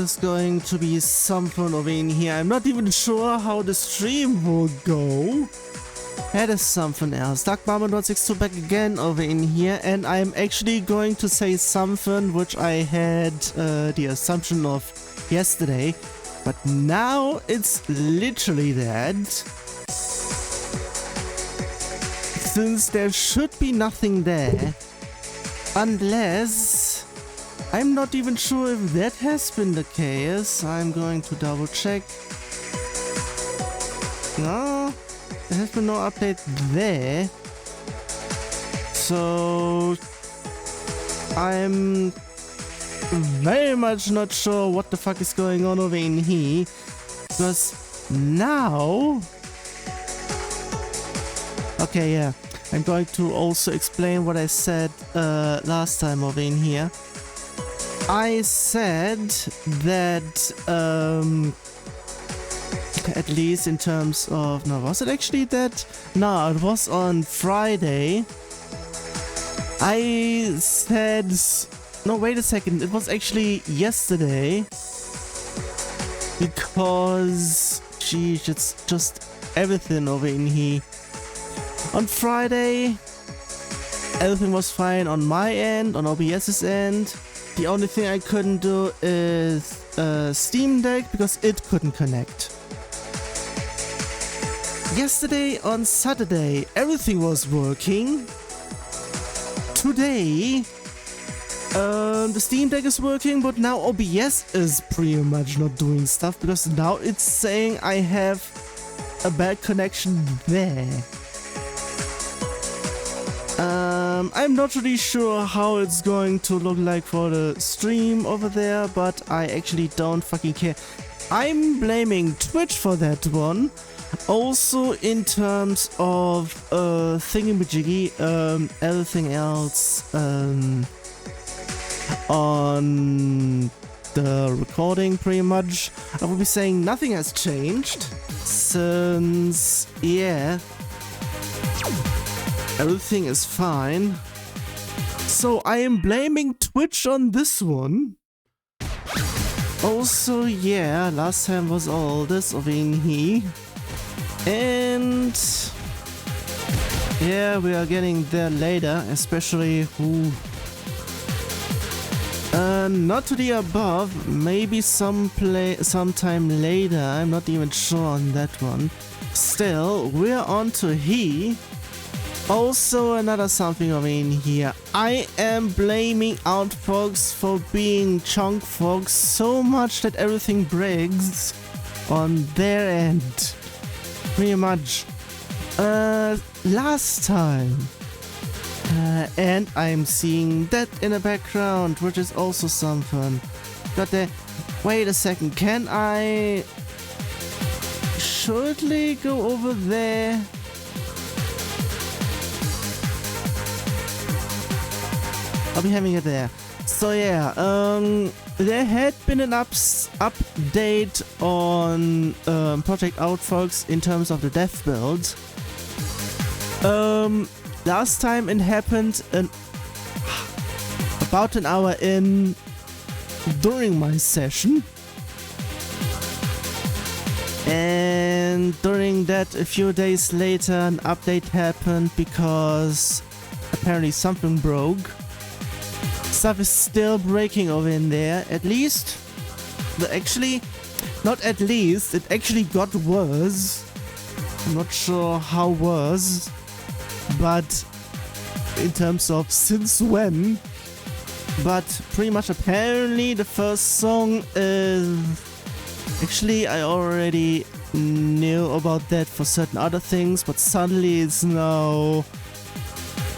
is going to be something over in here. I'm not even sure how the stream will go. That is something else. Dark Mama No.IX back again over in here, and I'm actually going to say something which I had the assumption of yesterday, but now it's literally that. Since there should be nothing there, unless I'm not even sure if that has been the case. I'm going to double check. No, there has been no update there. So I'm very much not sure what the fuck is going on over in here. Because now... Okay, yeah. I'm going to also explain what I said last time over in here. I said that, at least in terms of... No, was it actually that? No, it was on Friday. I said... No, wait a second. It was actually yesterday. Because... Geez, it's just everything over in here. On Friday, everything was fine on my end, on OBS's end. The only thing I couldn't do is Steam Deck because it couldn't connect. Yesterday on Saturday, everything was working. Today, the Steam Deck is working, but now OBS is pretty much not doing stuff because now it's saying I have a bad connection there. I'm not really sure how it's going to look like for the stream over there, but I actually don't fucking care. I'm blaming Twitch for that one. Also in terms of thingamajiggy, everything else on the recording pretty much. I will be saying nothing has changed since, yeah, everything is fine. So I am blaming Twitch on this one. Also, yeah, last time was all this over in here. And yeah, we are getting there later, especially not to the above, maybe sometime later. I'm not even sure on that one. Still, we're on to he. Also, another something over in here. I am blaming Outfox for being chunk fox so much that everything breaks on their end. Pretty much. Last time. And I'm seeing that in the background, which is also something. Got there. Wait a second, can I shortly go over there? I'll be having it there. So yeah, there had been an update on Project Outfox in terms of the death build. Last time it happened about an hour in during my session. And during that, a few days later, an update happened because apparently something broke. Stuff is still breaking over in there, at least. Actually, not at least, it actually got worse. I'm not sure how worse, but in terms of since when. But pretty much apparently the first song is... Actually, I already knew about that for certain other things, but suddenly it's now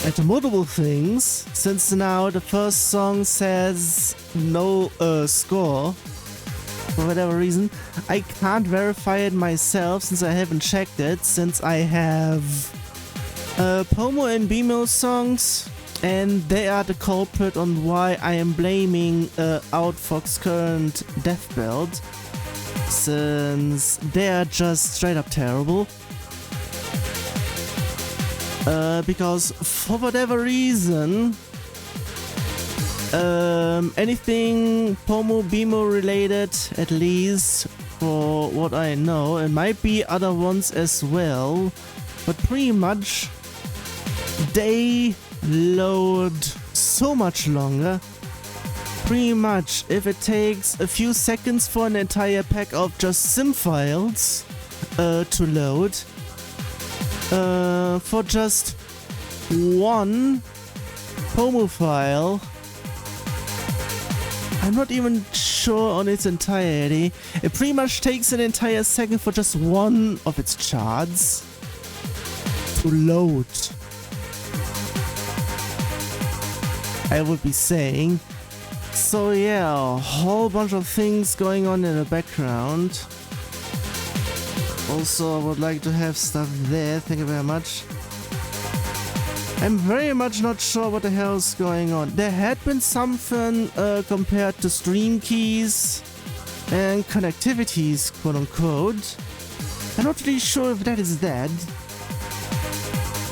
at multiple things, since now the first song says no score. For whatever reason, I can't verify it myself since I haven't checked it, since I have Pomo and Bimo songs, and they are the culprit on why I am blaming Outfox's current death build, since they are just straight up terrible. Because for whatever reason, Anything Pomo Bimo related, at least for what I know. It might be other ones as well, but pretty much they load so much longer. Pretty much, if it takes a few seconds for an entire pack of just sim files to load, for just one Pomo file, I'm not even sure on its entirety. It pretty much takes an entire second for just one of its charts to load, I would be saying. So yeah, a whole bunch of things going on in the background. Also, I would like to have stuff there, thank you very much. I'm very much not sure what the hell is going on. There had been something compared to stream keys and connectivities, quote unquote. I'm not really sure if that is that.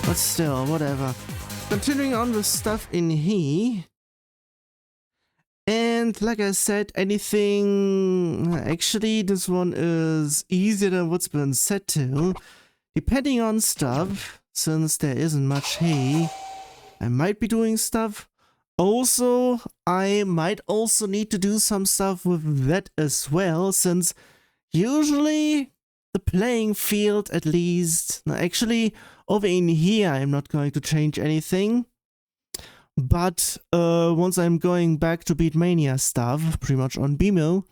But still, whatever. Continuing on with stuff in here. And like I said, anything... Actually, this one is easier than what's been set to. Depending on stuff. Since there isn't much hay, I might be doing stuff. Also, I might also need to do some stuff with that as well, since usually the playing field, at least... No, actually, over in here I'm not going to change anything. But once I'm going back to Beatmania stuff, pretty much on BMO,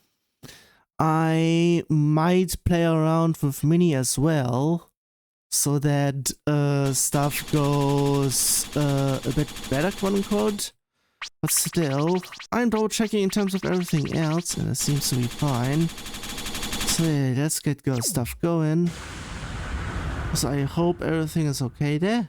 I might play around with Mini as well. So that stuff goes a bit better, quote unquote. But still, I'm double checking in terms of everything else, and it seems to be fine. So yeah, let's get stuff going. So I hope everything is okay there.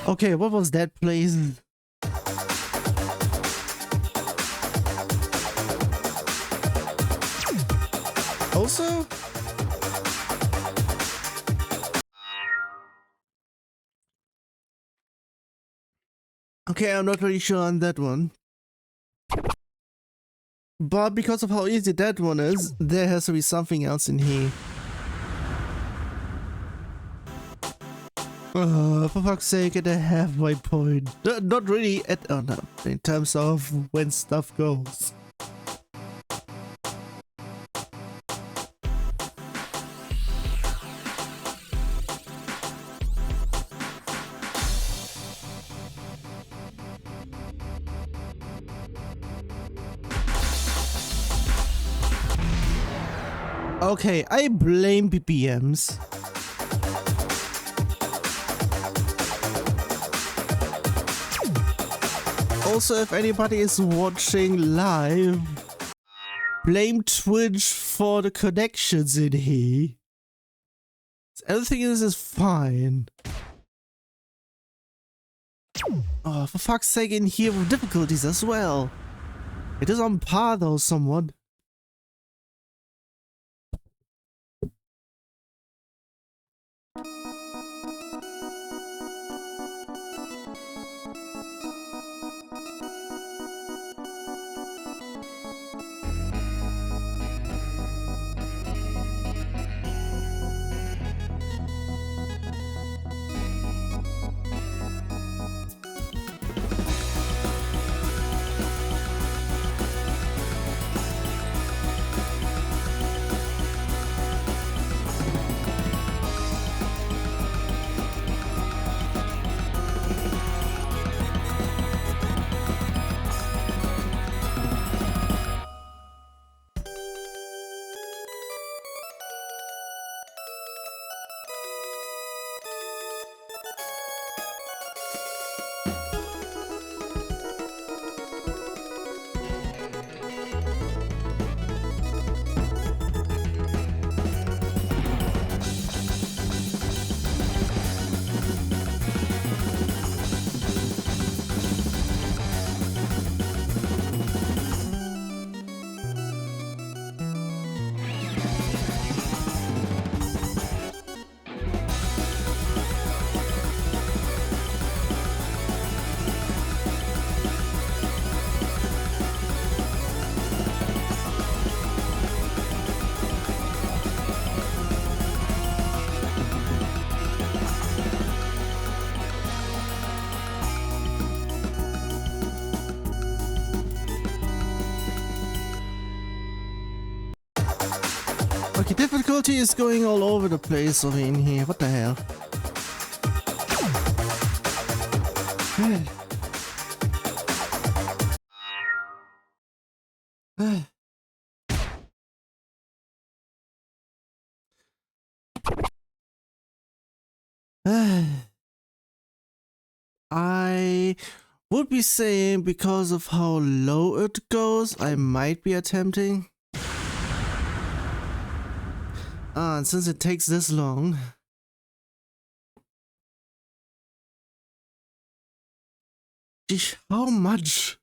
Okay, what was that, please? Also? Okay, I'm not really sure on that one. But because of how easy that one is, there has to be something else in here. For fuck's sake, at a halfway point. Not really at... Oh no, in terms of when stuff goes. Okay, I blame BPMs. Also, if anybody is watching live, blame Twitch for the connections in here. Everything is fine. Oh, for fuck's sake, in here with difficulties as well. It is on par though, somewhat. Okay, difficulty is going all over the place over in here. What the hell? I would be saying because of how low it goes, I might be attempting. And since it takes this long, how much?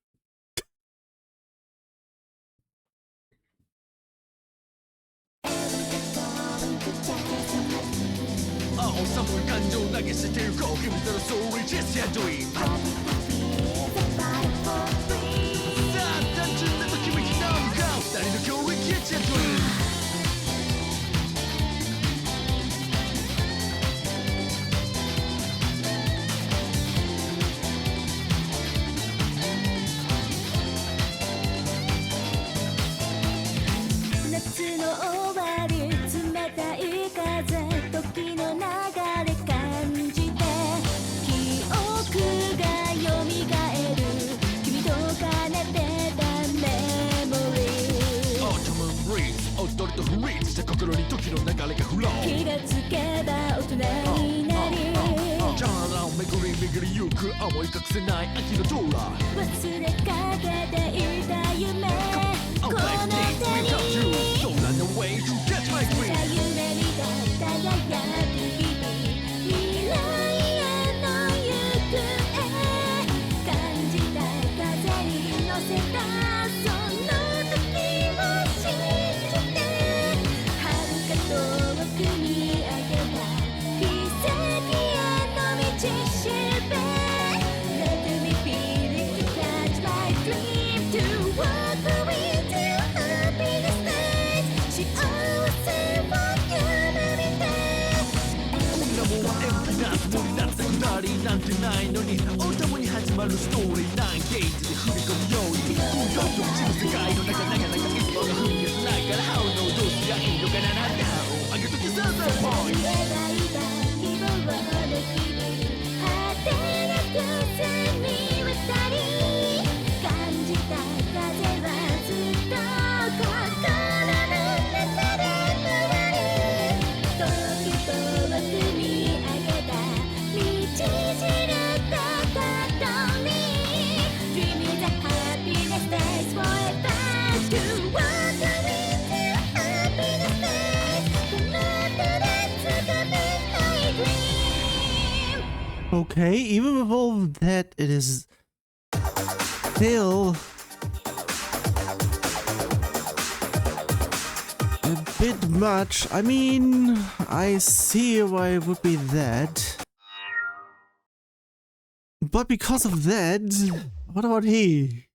Okay, even with all that, it is still a bit much. I mean, I see why it would be that. But because of that, what about he?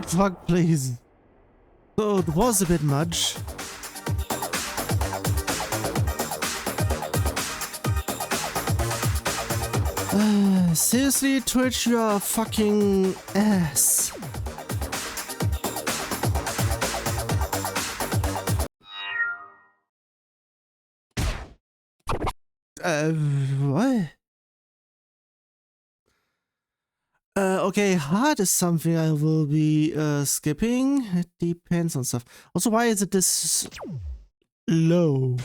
Fuck, please. So it was a bit much. Seriously, Twitch, you are a fucking ass. What? Okay, hard is something I will be skipping. It depends on stuff. Also, why is it this low?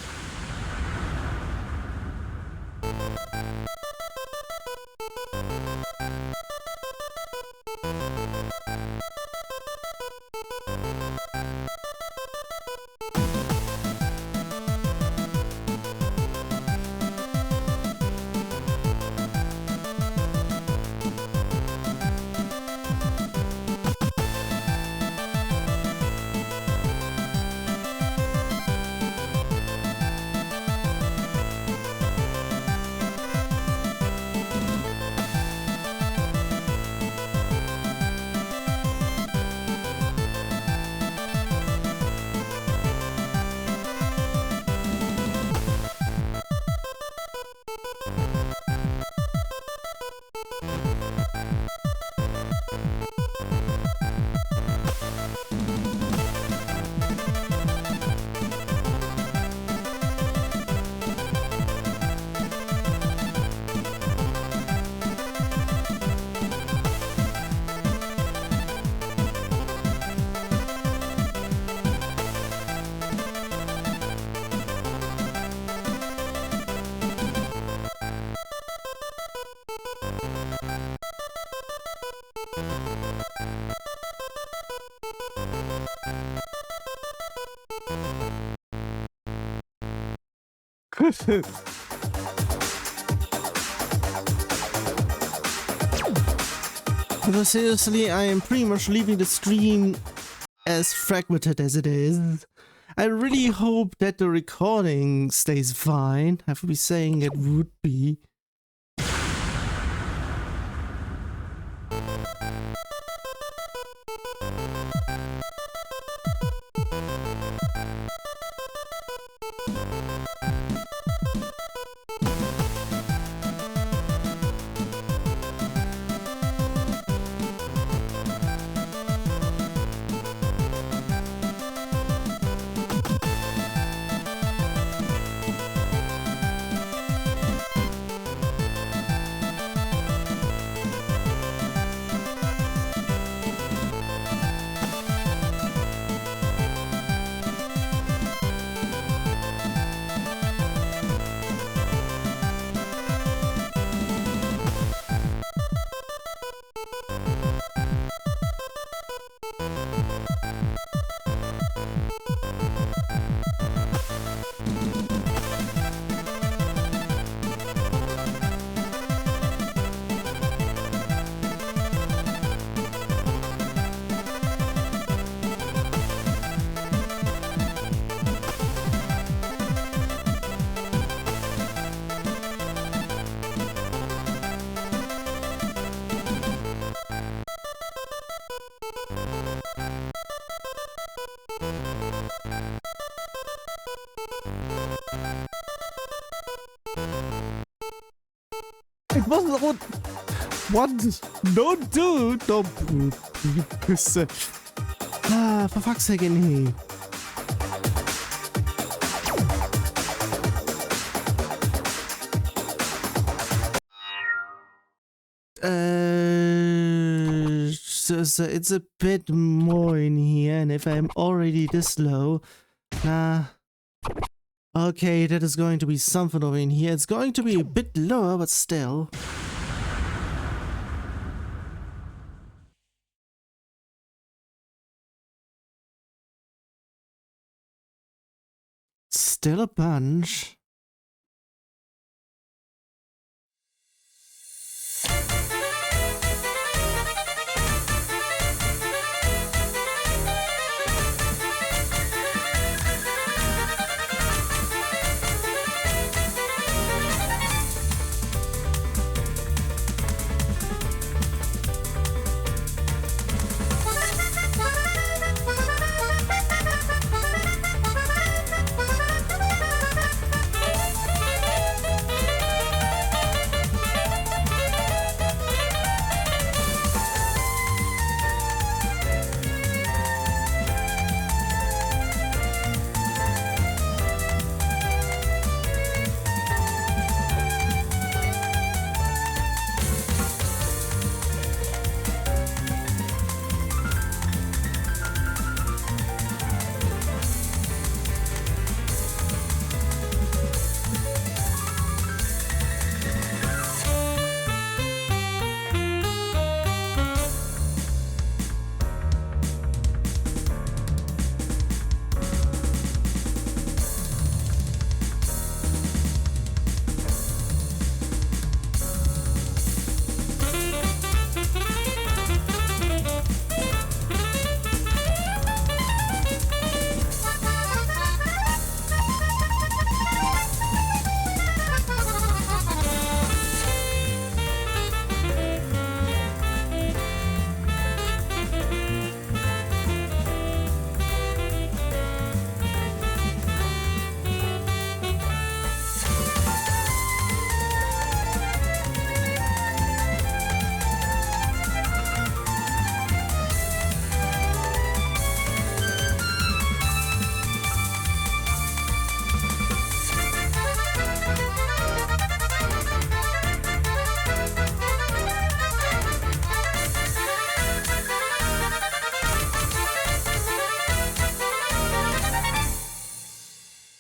But seriously, I am pretty much leaving the stream as fragmented as it is. I really hope that the recording stays fine. I would be saying it would be. It wasn't what? Don't do. Don't. For fuck's sake, in here. So it's a bit more in here, and if I'm already this low, nah. Okay, that is going to be something over in here. It's going to be a bit lower, but still. Still a bunch.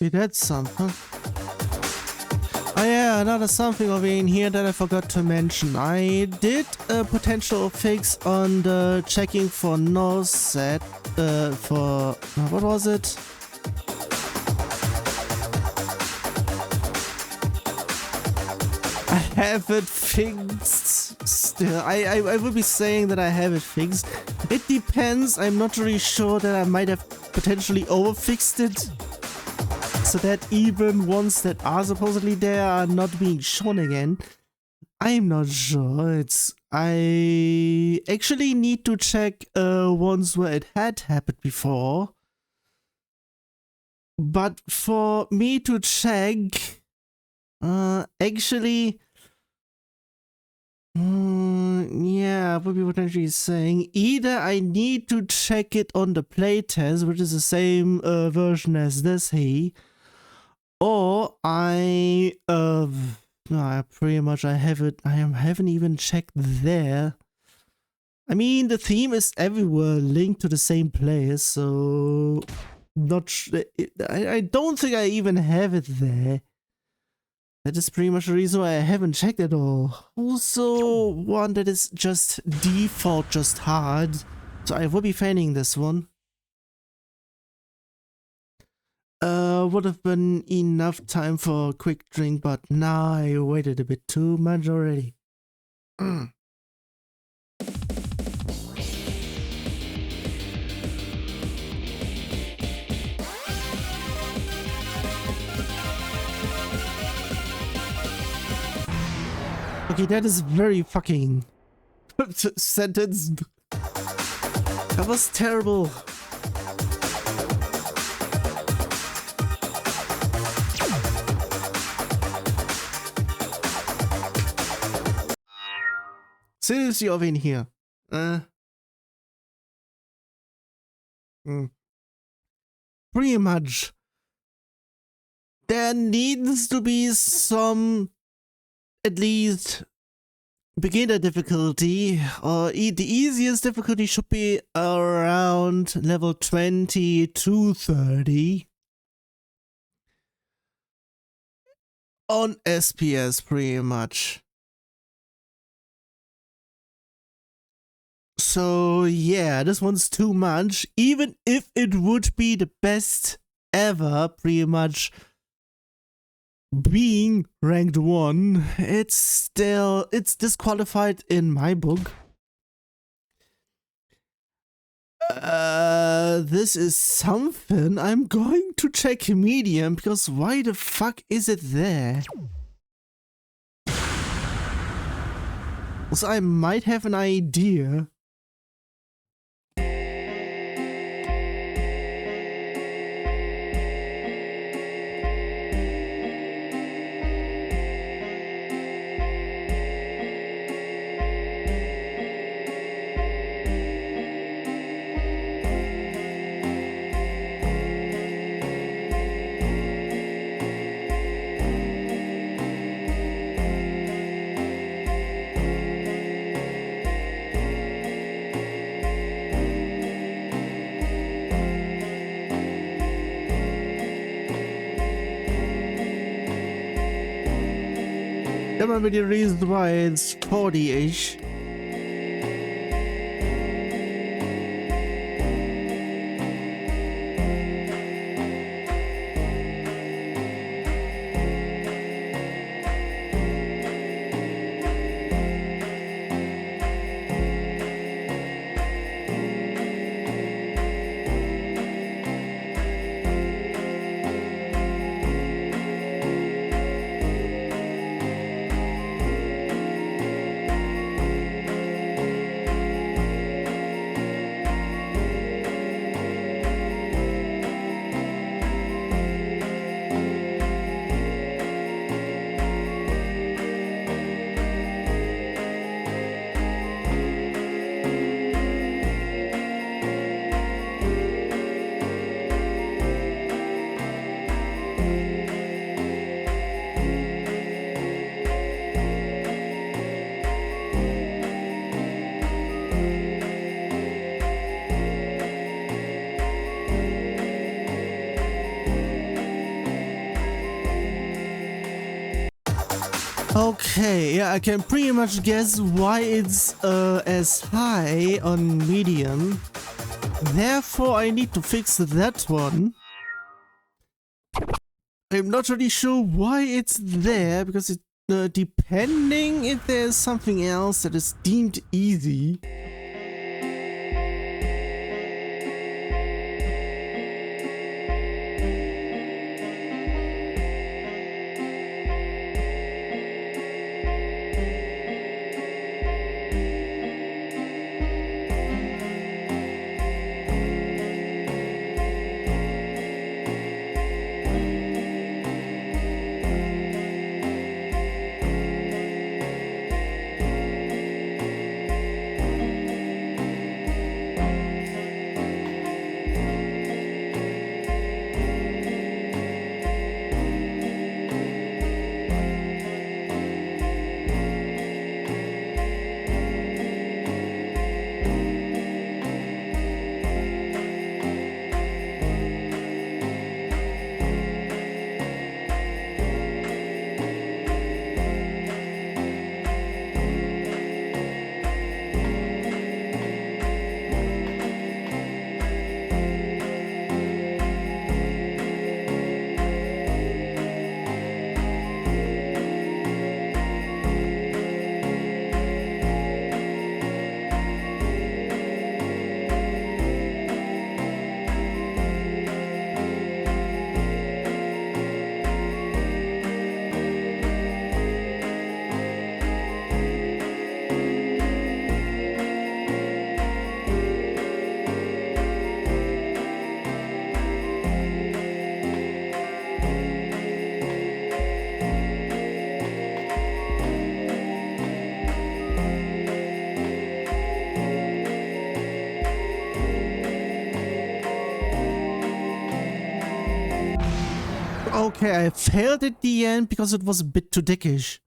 That's something. Oh yeah, another something over in here that I forgot to mention. I did a potential fix on the checking for no set for what was it? I have it fixed still. I will be saying that I have it fixed. It depends. I'm not really sure that I might have potentially overfixed it. So that even ones that are supposedly there are not being shown again. I'm not sure. I actually need to check ones where it had happened before. But for me to check, actually, yeah, I would be potentially saying either I need to check it on the playtest, which is the same version as this here. Or I pretty much I haven't even checked there. I mean, the theme is everywhere linked to the same place, so I don't think I even have it there. That is pretty much the reason why I haven't checked at all. Also, one that is just default, just hard. So I will be fanning this one. Would have been enough time for a quick drink, but now I waited a bit too much already. Okay, that is very fucking sentence. That was terrible. seriously erwähnen hier. Pretty much. There needs to be some, at least, beginner difficulty, or the easiest difficulty should be around level 20 to 30. On SPS, pretty much. So yeah, this one's too much. Even if it would be the best ever, pretty much being ranked 1, it's disqualified in my book. This is something I'm going to check medium, because why the fuck is it there? So I might have an idea. That might be the reason why it's 40-ish. Okay, yeah, I can pretty much guess why it's as high on medium. Therefore, I need to fix that one. I'm not really sure why it's there, because it, depending if there's something else that is deemed easy. Okay, I failed at the end because it was a bit too dickish.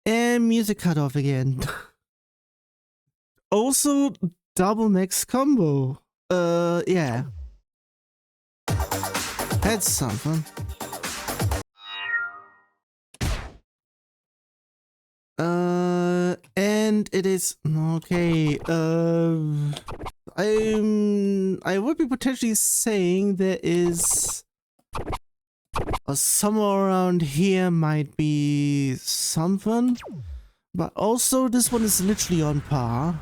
And music cut off again. Also, double max combo. Yeah. That's something. And it is okay. I would be potentially saying there is somewhere around here might be something, but also this one is literally on par.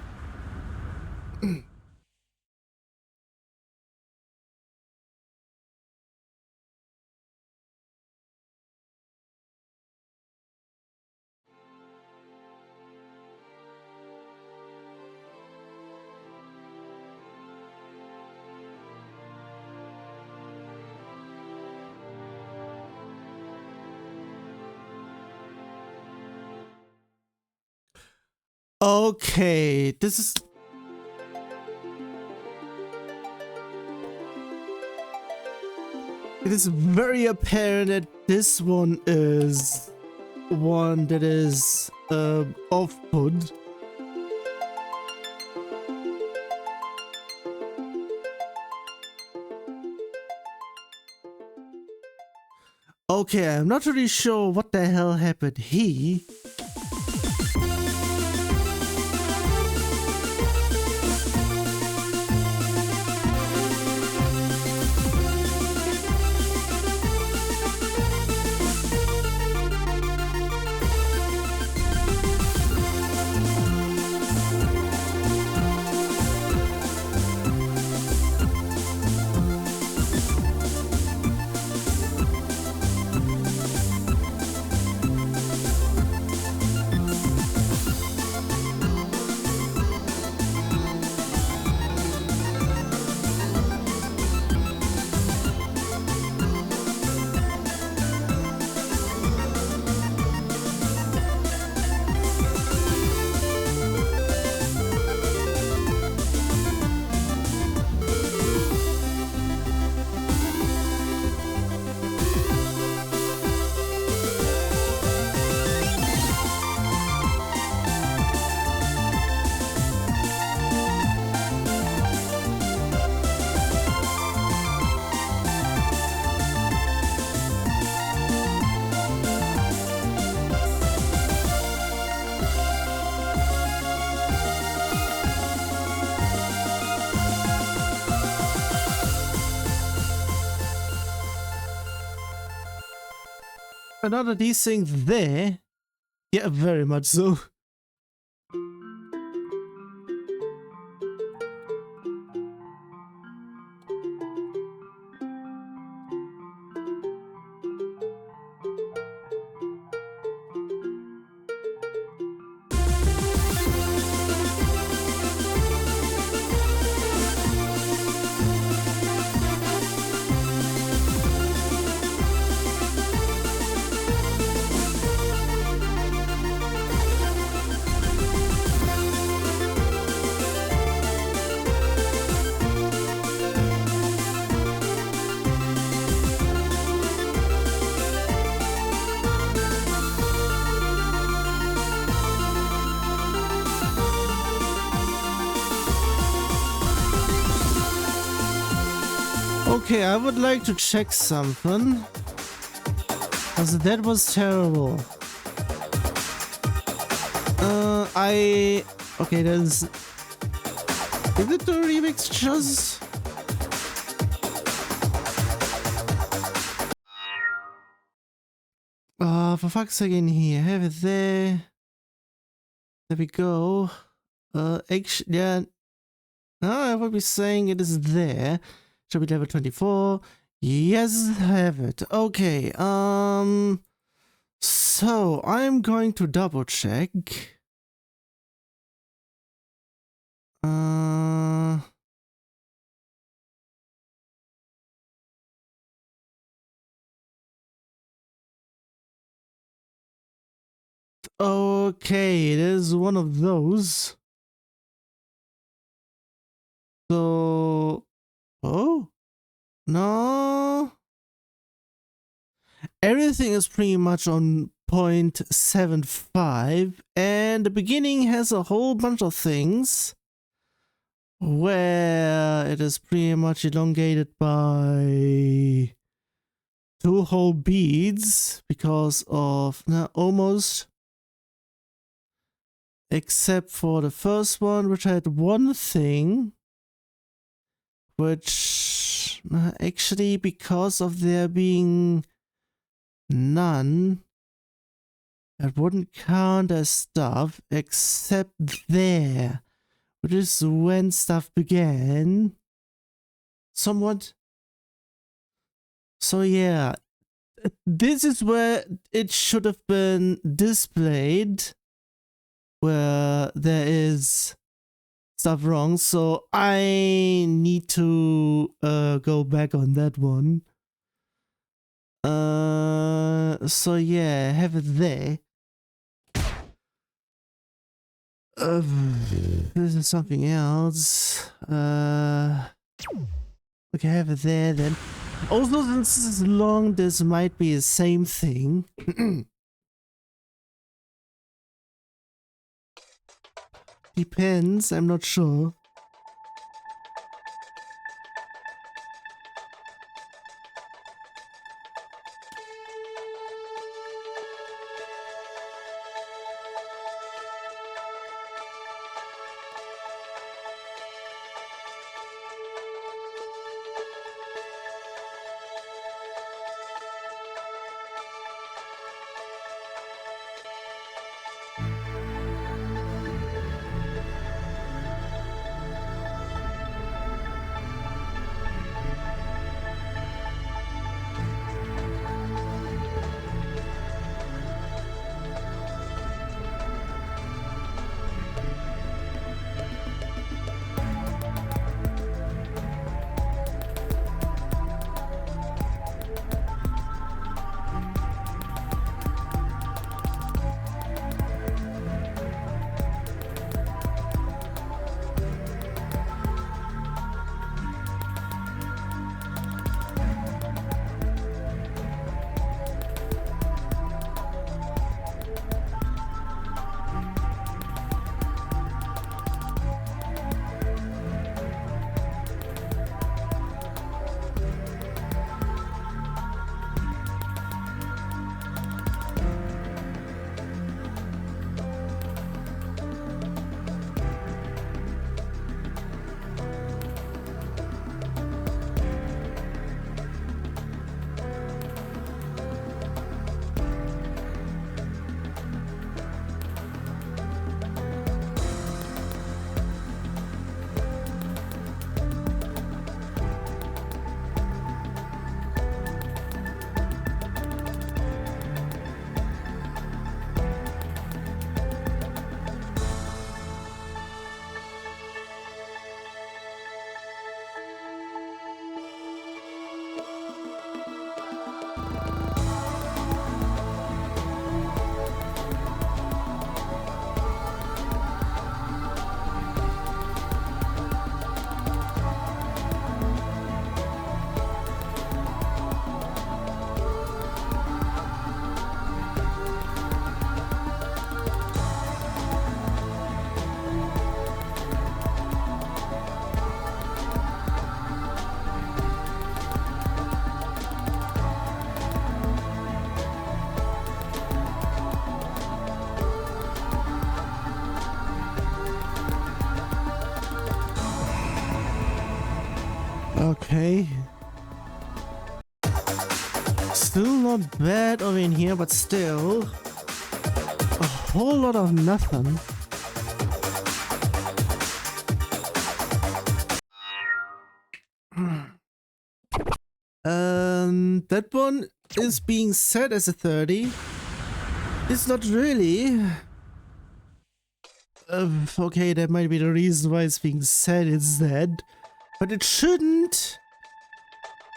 Okay, this is... It is very apparent that this one is one that is off-put. Okay, I'm not really sure what the hell happened here. Another decent there. Yeah, very much so. Okay, I would like to check something. Because that was terrible. Okay, there's... Is it the remix just... For fuck's sake, in here. Have it there. There we go. Actually, yeah. No, I would be saying it is there. Should be level 24. Yes, have it. Okay, so I'm going to double check. Okay, it is one of those. So... Oh? No? everything is pretty much on 0.75, and the beginning has a whole bunch of things where it is pretty much elongated by 2 whole beats because of almost, except for the first one, which had one thing, which actually, because of there being none, it wouldn't count as stuff except there, which is when stuff began somewhat. So yeah, this is where it should have been displayed, where there is stuff wrong, so I need to go back on that one. So yeah, have it there. This is something else. Okay, have it there then. Also, since this is long, this might be the same thing. Depends, I'm not sure. Okay. Still not bad over in here, but still a whole lot of nothing. That one is being set as a 30. It's not really. Okay, that might be the reason why it's being set as that. But it shouldn't.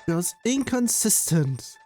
It was inconsistent.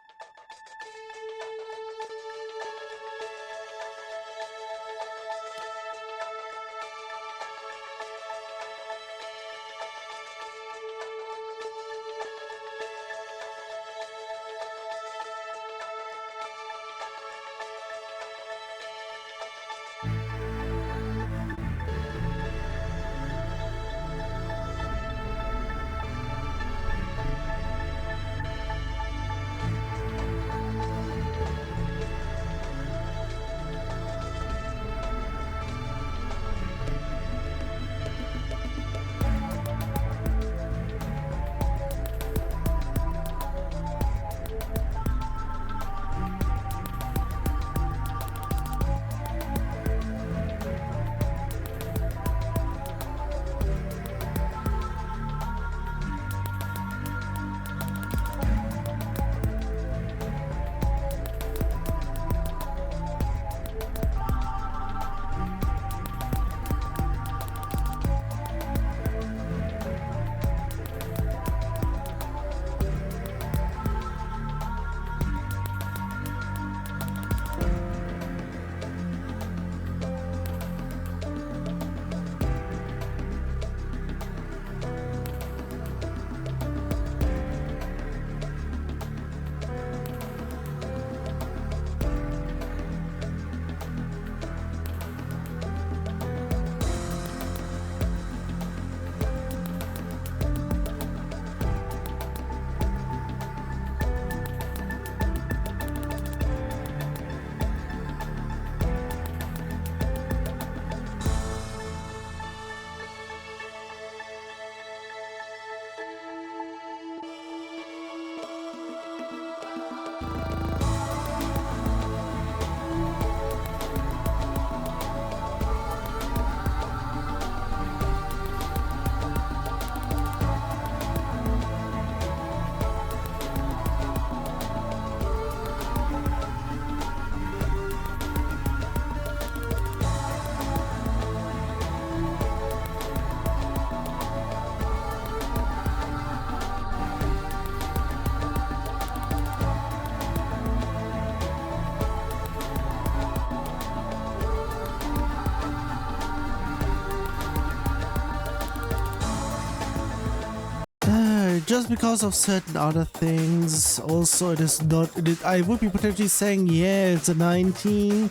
just because of certain other things. Also, it is not. I would be potentially saying, yeah, it's a 19.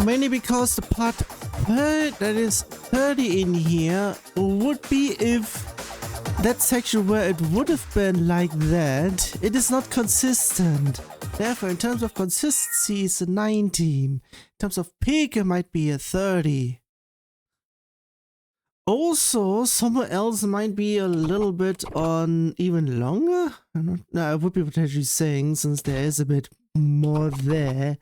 Mainly because the part that is 30 in here would be if that section where it would have been like that, it is not consistent. Therefore, in terms of consistency, it's a 19. In terms of peak, it might be a 30. Also, somewhere else might be a little bit on even longer. I would be potentially saying, since there is a bit more there.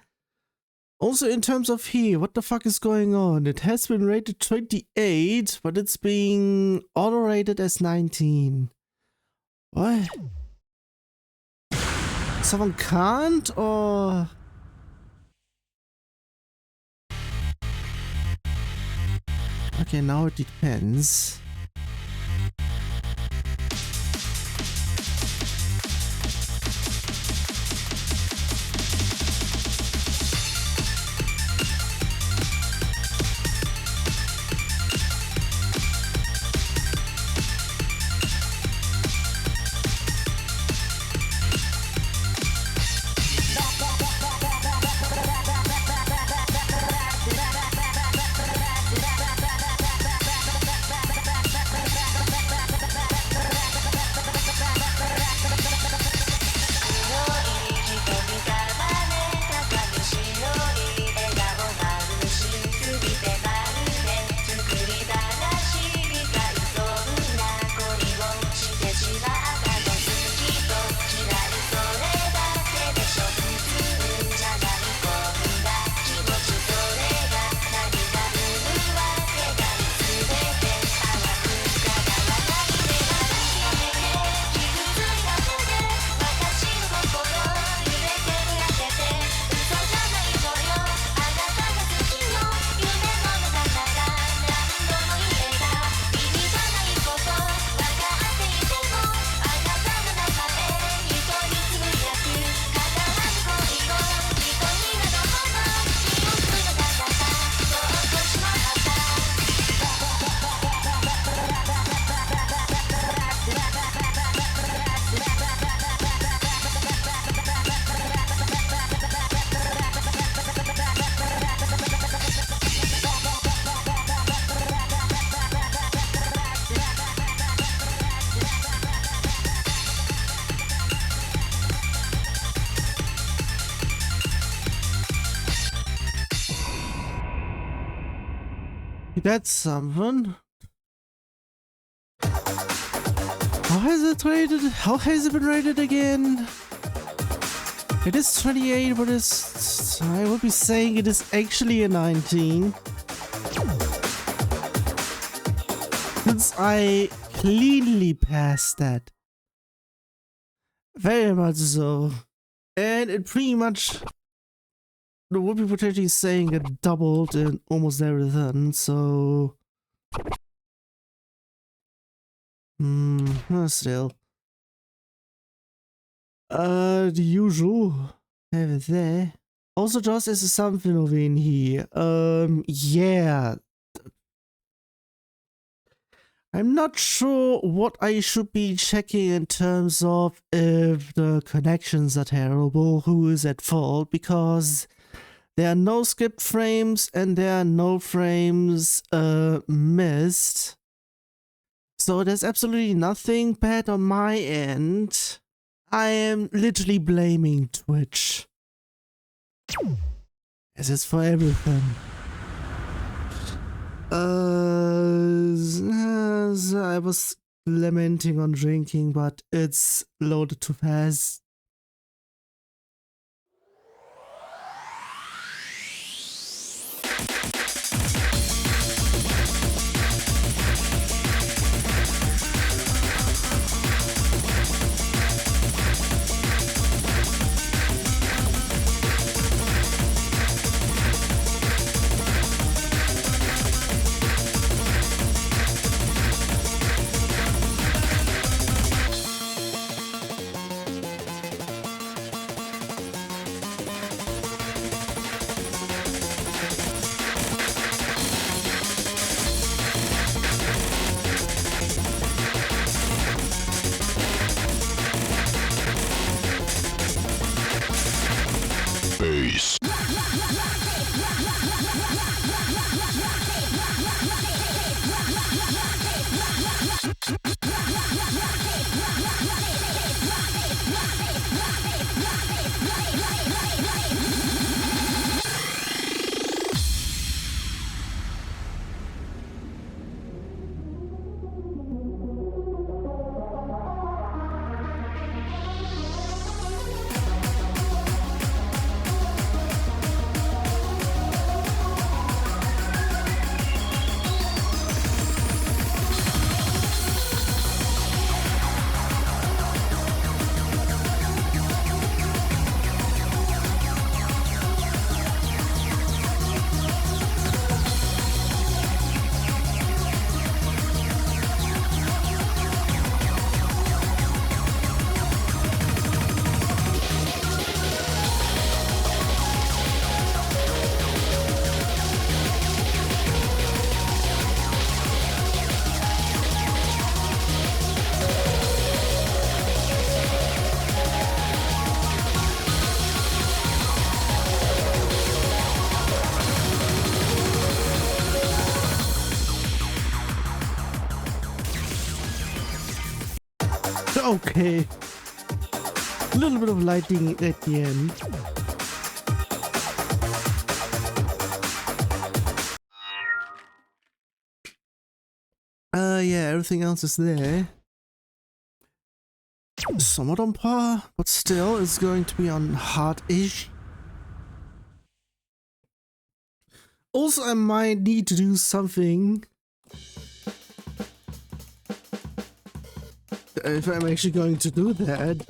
Also, in terms of here, what the fuck is going on? It has been rated 28, but it's being auto-rated as 19. What? Someone can't, or... Okay, now it depends. That's something. How has it rated? How has it been rated again? It is 28, but it's... I would be saying it is actually a 19. Since I cleanly passed that. Very much so. And it pretty much... would be potentially saying it doubled in almost everything, so... still. The usual. Have it there. Also, just is something over in here. Yeah. I'm not sure what I should be checking in terms of if the connections are terrible, who is at fault, because there are no skipped frames and there are no frames missed. So there's absolutely nothing bad on my end. I am literally blaming Twitch. As it's for everything. I was lamenting on drinking, but it's loaded too fast. noise. Okay. A little bit of lighting at the end. Yeah, everything else is there. Somewhat on par, but still it's going to be on hard-ish. Also, I might need to do something if I'm actually going to do that.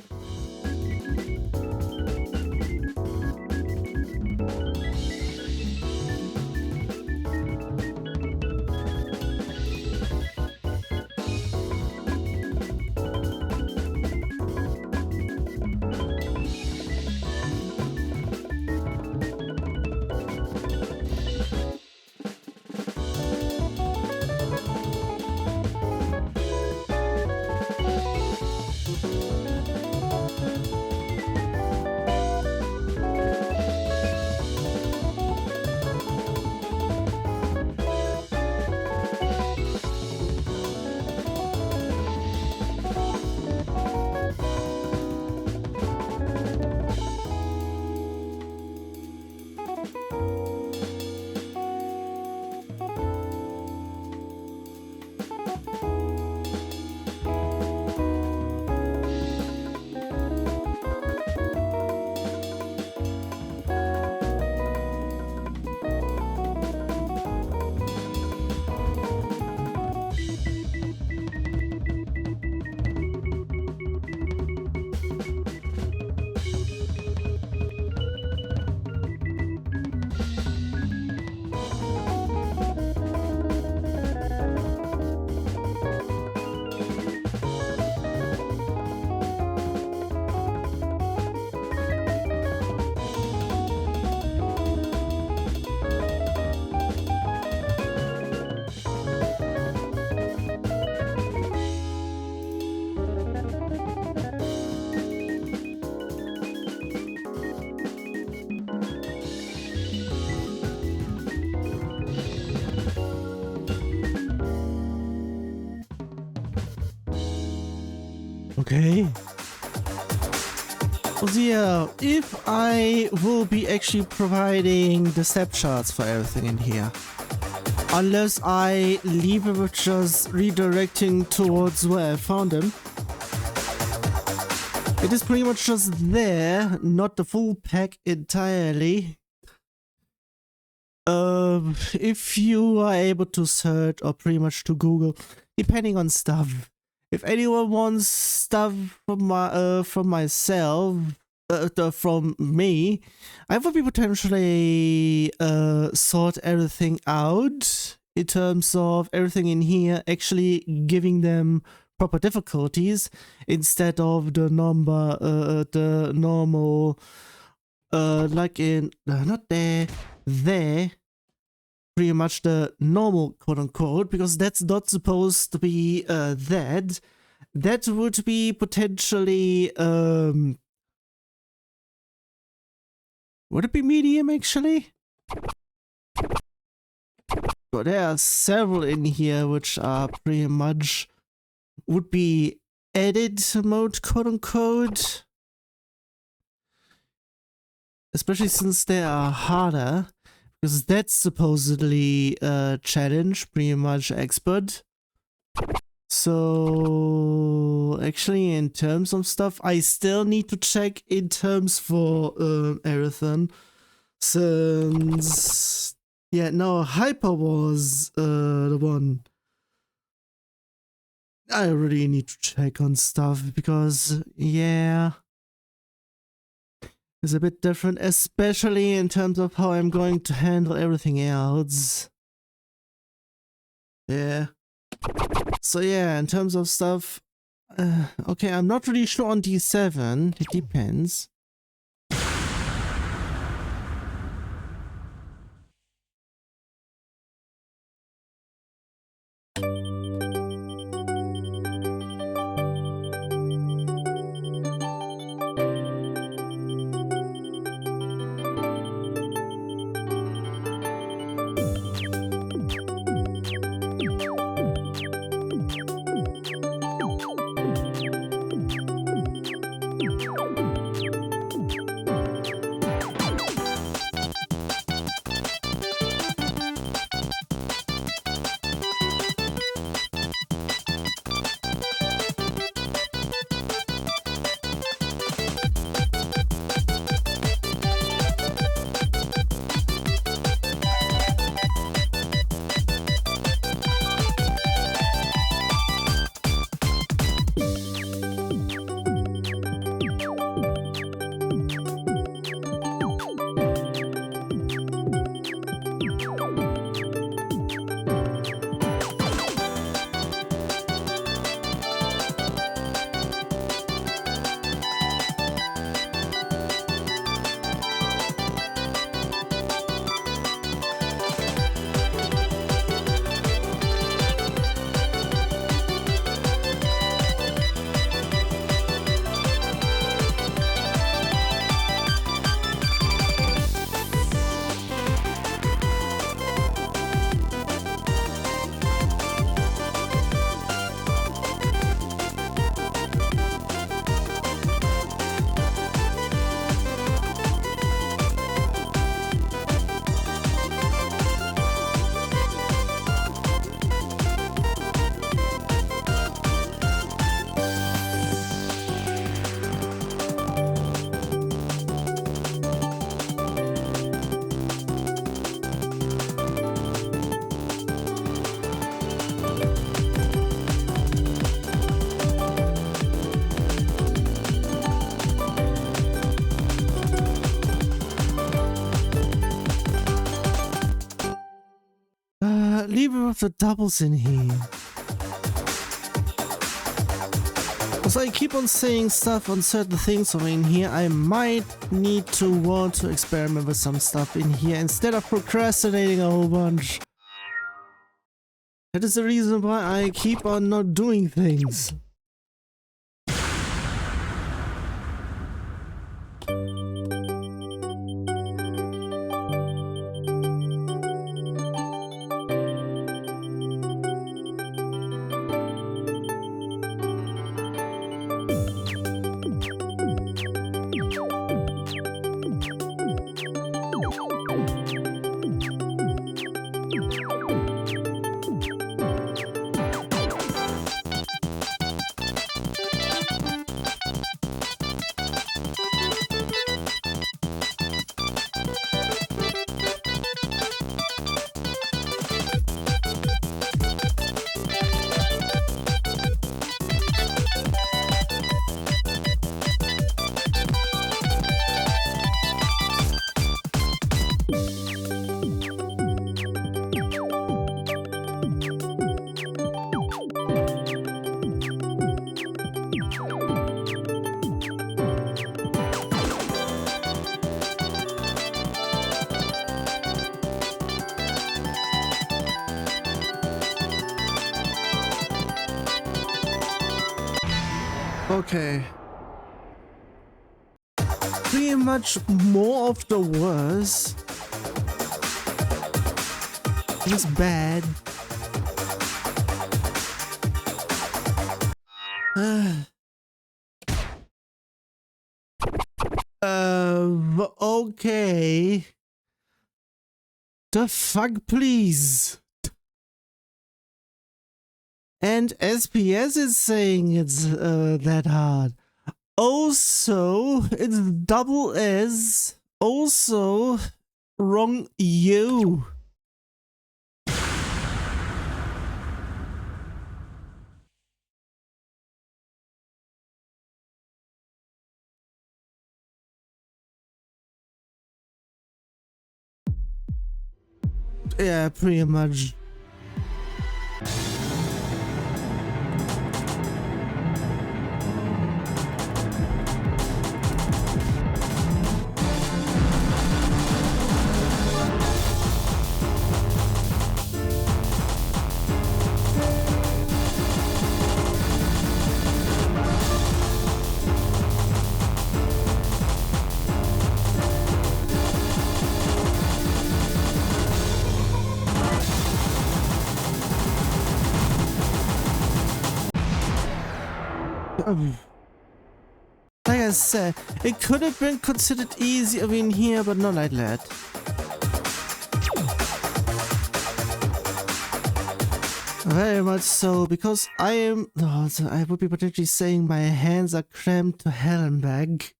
Okay. So yeah, if I will be actually providing the step charts for everything in here, unless I leave it with just redirecting towards where I found them, it is pretty much just there, not the full pack entirely. If you are able to search or pretty much to Google, depending on stuff. If anyone wants stuff from myself, from me, I would be potentially sort everything out in terms of everything in here actually giving them proper difficulties instead of the normal like in not there, pretty much the normal quote-unquote, because that's not supposed to be that would be potentially Would it be medium actually? But there are several in here which are pretty much would be edit mode, quote unquote. Especially since they are harder, because that's supposedly a challenge, pretty much expert. So actually in terms of stuff, I still need to check in terms for everything. Since yeah, no, Hyper was the one. I really need to check on stuff because yeah, it's a bit different, especially in terms of how I'm going to handle everything else. Yeah. So yeah, in terms of stuff, okay, I'm not really sure on D7, it depends. Leave it with the doubles in here. So I keep on saying stuff on certain things over in here. I might need to want to experiment with some stuff in here instead of procrastinating a whole bunch. That is the reason why I keep on not doing things. Okay. pretty much more of the worse. It's bad. Okay. The fuck, please. And SPS is saying it's that hard. Also, it's double S. Also, wrong U. Yeah, pretty much. Like I said, it could have been considered easy in here, but not like that. Very much so, because I would be potentially saying my hands are cramped to hell and back.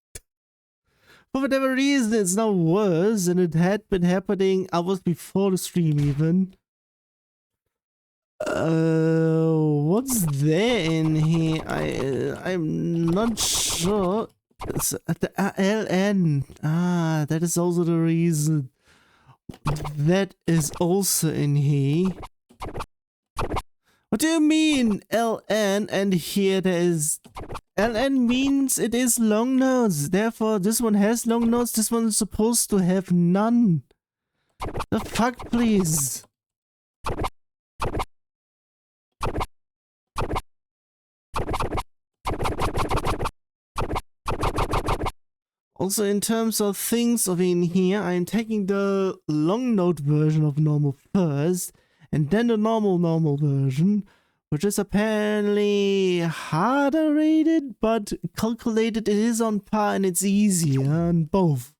For whatever reason, it's now worse, and it had been happening hours before the stream even. What's there in here? I'm not sure. It's the LN. Ah, that is also the reason. That is also in here. What do you mean LN? And here there is LN means it is long notes. Therefore, this one has long notes. This one is supposed to have none. The fuck, please. Also, in terms of things in here, I'm taking the long note version of normal first, and then the normal version, which is apparently harder rated, but calculated it is on par and it's easier on both.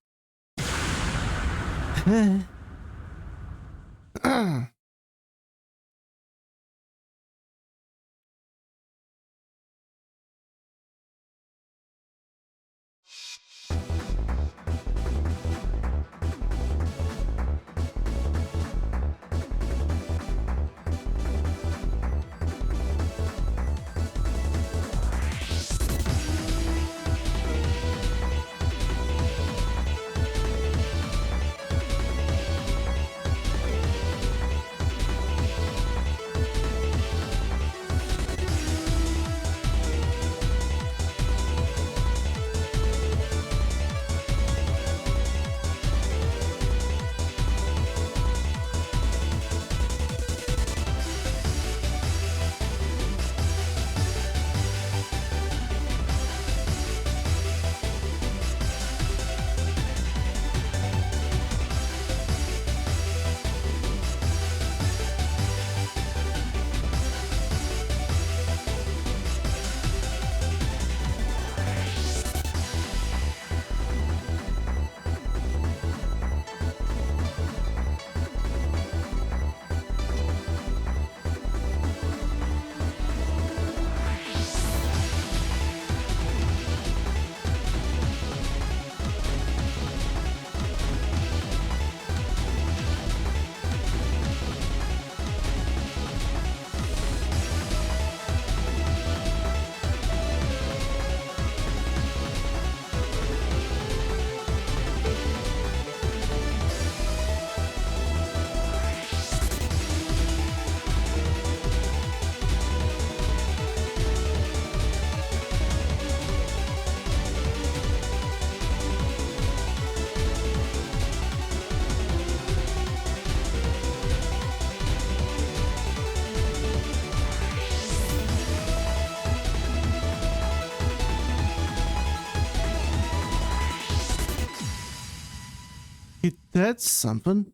That's something.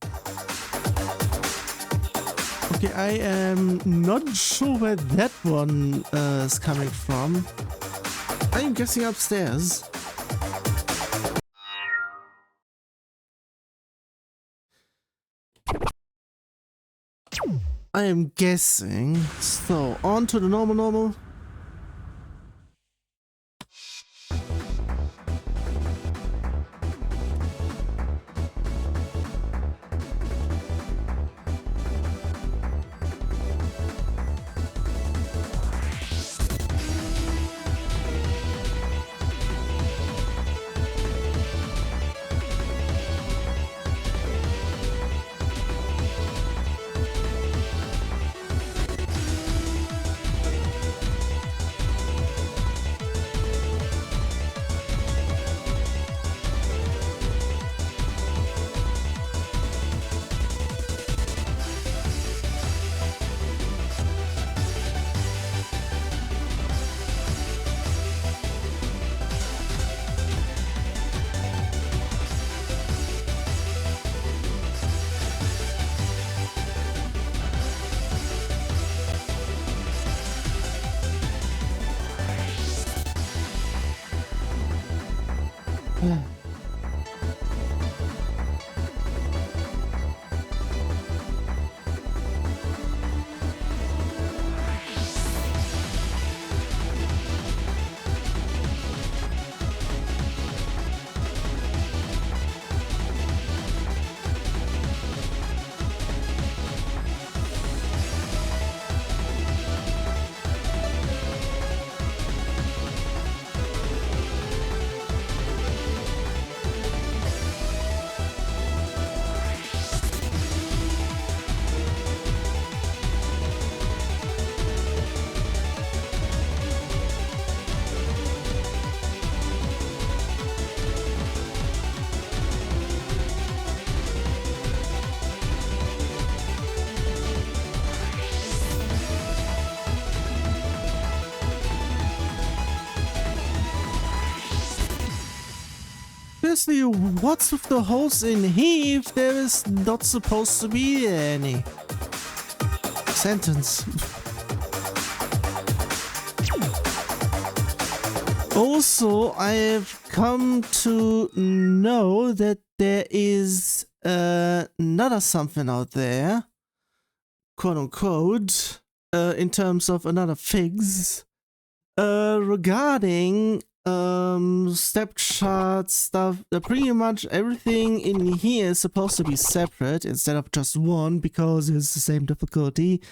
Okay, I am not sure where that one is coming from. I'm guessing upstairs. I am guessing. So, on to the normal. Seriously, what's with the holes in here if there is not supposed to be any? Sentence. Also, I have come to know that there is another something out there, quote unquote, in terms of another fix, regarding step chart stuff. Pretty much everything in here is supposed to be separate instead of just one because it's the same difficulty.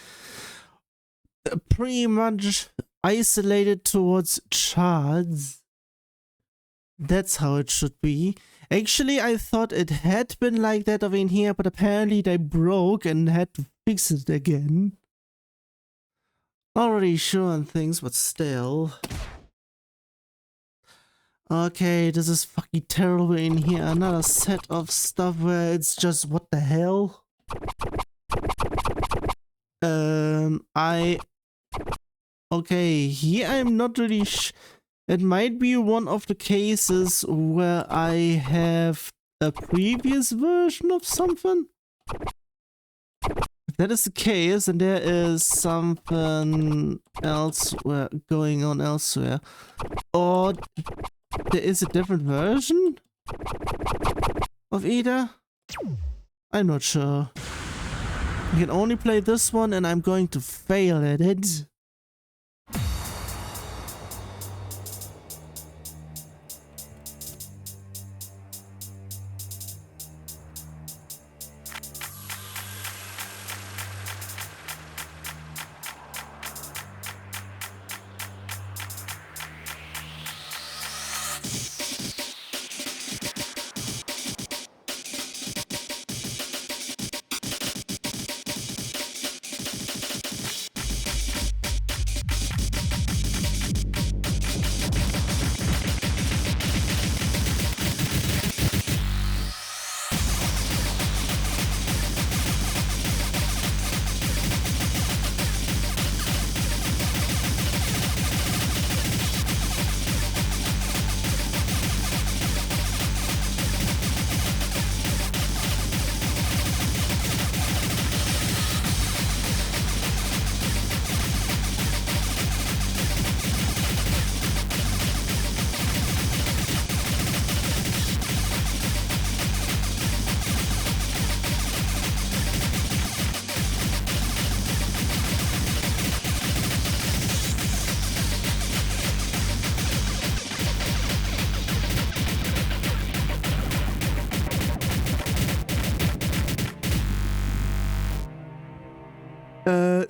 Pretty much isolated towards charts. That's how it should be. Actually, I thought it had been like that over in here, but apparently they broke and had to fix it again. Not really sure on things, but still. Okay, this is fucking terrible in here. Another set of stuff where it's just what the hell? Okay, here I'm not really it might be one of the cases where I have a previous version of something. If that is the case, and there is something else going on elsewhere. Or there is a different version of either? I'm not sure. I can only play this one and I'm going to fail at it.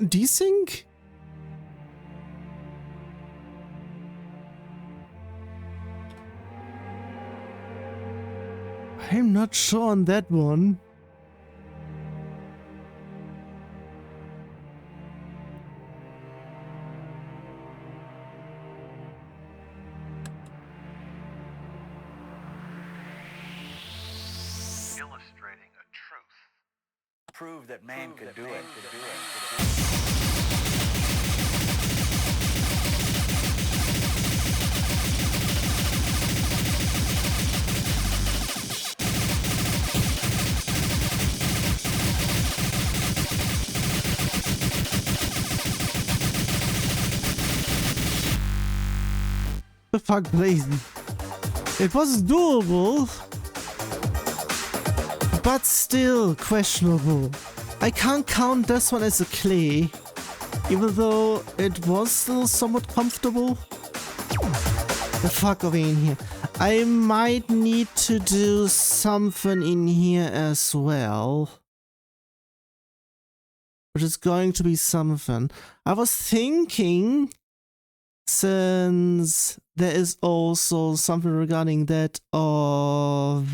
Desync? I'm not sure on that one. Illustrating a truth. Prove that man could do it. The fuck, lazy. It was doable, but still questionable. I can't count this one as a clay, even though it was still somewhat comfortable. The fuck are we in here? I might need to do something in here as well, which is going to be something. I was thinking, since there is also something regarding that of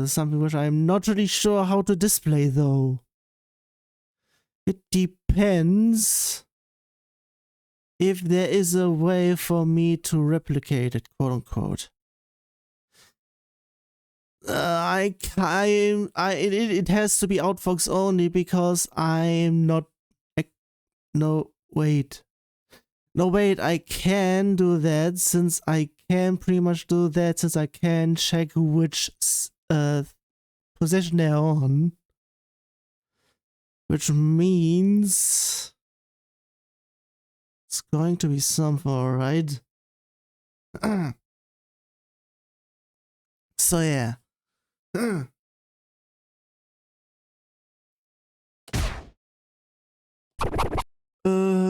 something which I'm not really sure how to display though. It depends if there is a way for me to replicate it, quote unquote. It has to be outfox only because I'm not. No, wait, I can do that since I can pretty much do that since I can check which position they're on. Which means it's going to be something, alright? So yeah.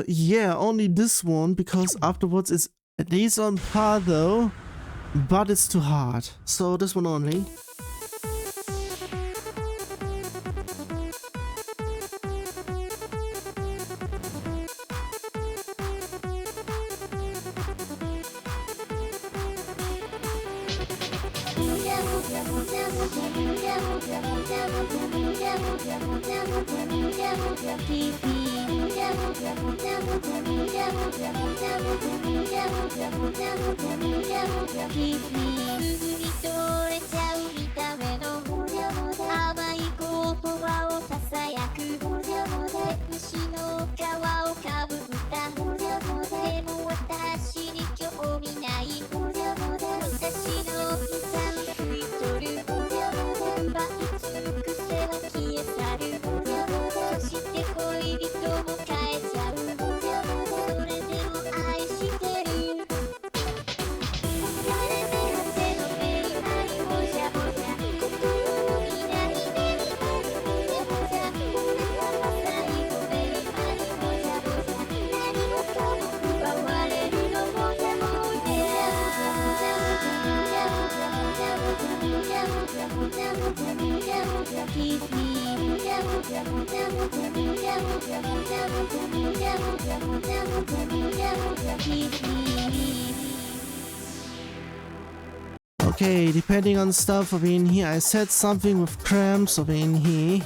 Yeah, only this one, because afterwards it's at least on par though, but it's too hard. So this one only. Okay, depending on stuff over in here, I said something with cramps over in here.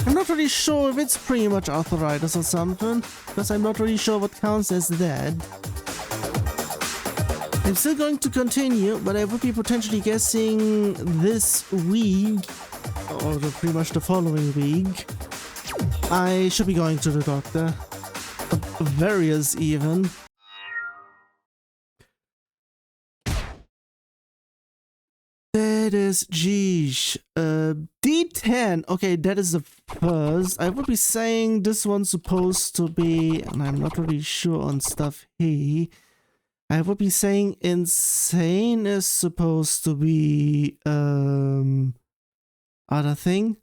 I'm not really sure if it's pretty much arthritis or something, because I'm not really sure what counts as that. I'm still going to continue, but I would be potentially guessing this week, or pretty much the following week, I should be going to the doctor. Various even. That is, geesh. D10. Okay, that is the first. I would be saying this one's supposed to be, and I'm not really sure on stuff here. I would be saying insane is supposed to be, other thing.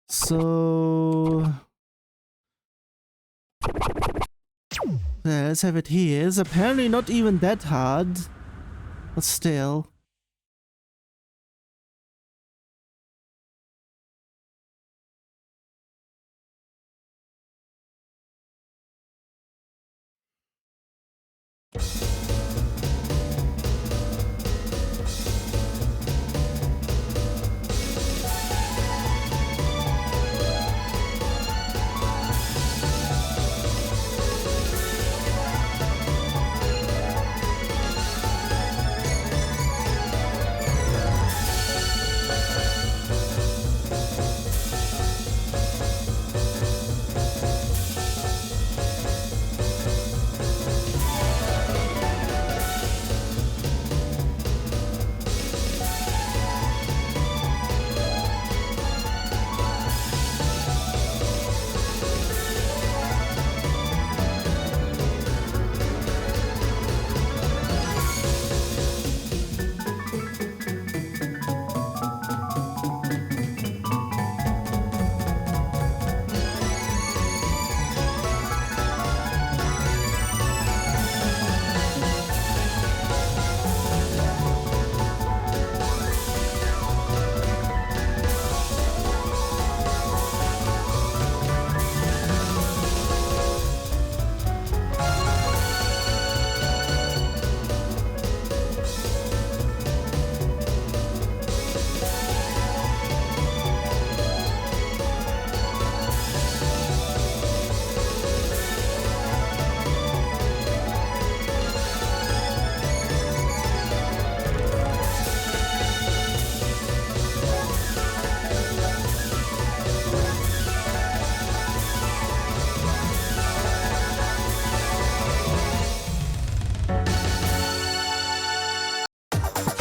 So Let's have it here. It's apparently not even that hard, but still.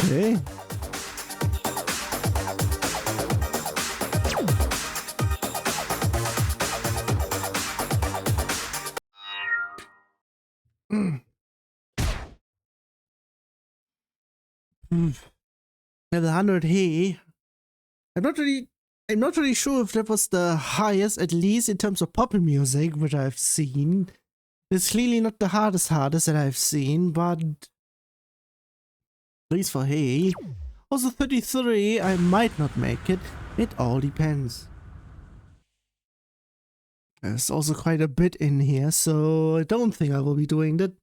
Okay. Level 100 here. I'm not really sure if that was the highest, at least in terms of pop music, which I've seen. It's clearly not the hardest that I've seen, but at least for hey. Also 33, I might not make it. It all depends. There's also quite a bit in here, so I don't think I will be doing that.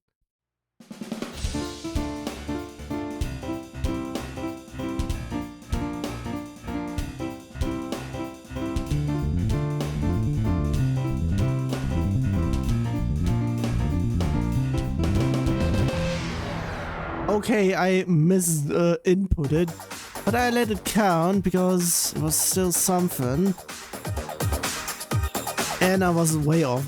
Okay, I inputted, but I let it count because it was still something. And I was way off.